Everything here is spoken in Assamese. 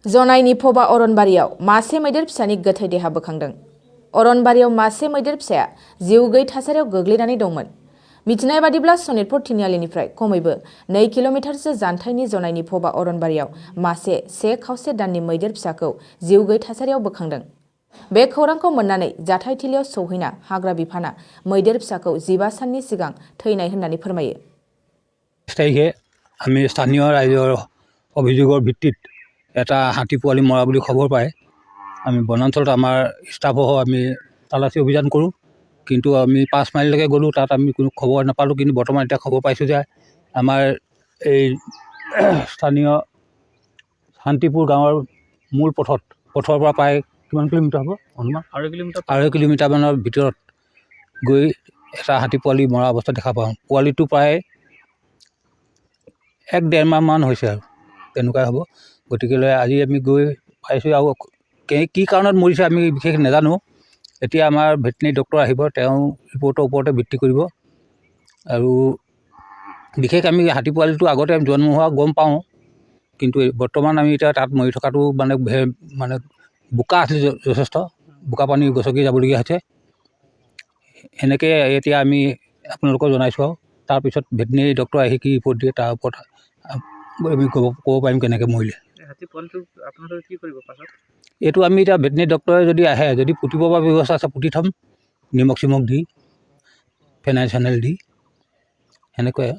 जनाइनि फबा अरनबारियाव मासे मैदेर फिसानि गोथै देहा बोखांदों। अरनबारियाव मासे मैदेर फिसाया जिउ गैयै थासारियाव गोग्लैनानै दंमोन। मिथिनाय बादिब्ला सनितपुर तिनिआलिनिफ्राय खमैबो 2 किल'मिटारसो जानथायनि जनाइनि फबा अरनबारियाव मासे 1.5 दाननि मैदेर फिसाखौ जिउ गैयै थासारियाव बोखांदों। बे खौरांखौ मोननानै जाथायथिलियाव सौहैना हाग्रा बिफाना मैदेर फिसाखौ 15 साननि सिगां थैनाय होननानै फोरमायो। আমি স্থানীয় ৰাইজৰ অভিযোগৰ ভিত্তিত এটা হাতী পোৱালি মৰা বুলি খবৰ পায় আমি বনাঞ্চলত আমাৰ ষ্টাফসহ আমি তালাচী অভিযান কৰোঁ, কিন্তু আমি 5 মাইললৈকে গ'লোঁ, তাত আমি কোনো খবৰ নাপালোঁ। কিন্তু বৰ্তমান এতিয়া খবৰ পাইছোঁ যে আমাৰ এই স্থানীয় শান্তিপুৰ গাঁৱৰ মূল পথৰ পৰা প্ৰায় কিমান কিলোমিটাৰ হ'ব অনুমান 2.5 কিলোমিটাৰমানৰ ভিতৰত গৈ এটা হাতী পোৱালি মৰা অৱস্থা দেখা পাওঁ। পোৱালিটো প্ৰায় 1-1.5 মাহমান হৈছে আৰু তেনেকুৱাই হ'ব। গতিকে আজি আমি গৈ পাইছোঁ আৰু কি কাৰণত মৰিছে আমি বিশেষ নাজানো। এতিয়া আমাৰ ভেটেনেৰী ডক্টৰ আহিব, তেওঁ ৰিপৰ্টৰ ওপৰতে ভিত্তি কৰিব। আৰু বিশেষ আমি হাতী পোৱালিটো আগতে আমি জন্ম হোৱা গম পাওঁ, কিন্তু বৰ্তমান আমি এতিয়া তাত মৰি থকাটো মানে বোকা আছিল, যথেষ্ট বোকা পানী গছকি যাবলগীয়া হৈছে। সেনেকৈ এতিয়া আমি আপোনালোকক জনাইছোঁ আৰু তাৰপিছত ভেটেনেৰী ডক্টৰ আহি কি ৰিপৰ্ট দিয়ে তাৰ ওপৰত আমি ক'ব পাৰিম কেনেকৈ মৰিলে। এইটো আমি এতিয়া ভেটেনেৰী ডক্টৰে যদি আহে, যদি পুতিব পৰা ব্যৱস্থা আছে পুতি থ'ম, নিমখ চিমখ দি, ফেনাইল চেনাইল দি, সেনেকুৱাই।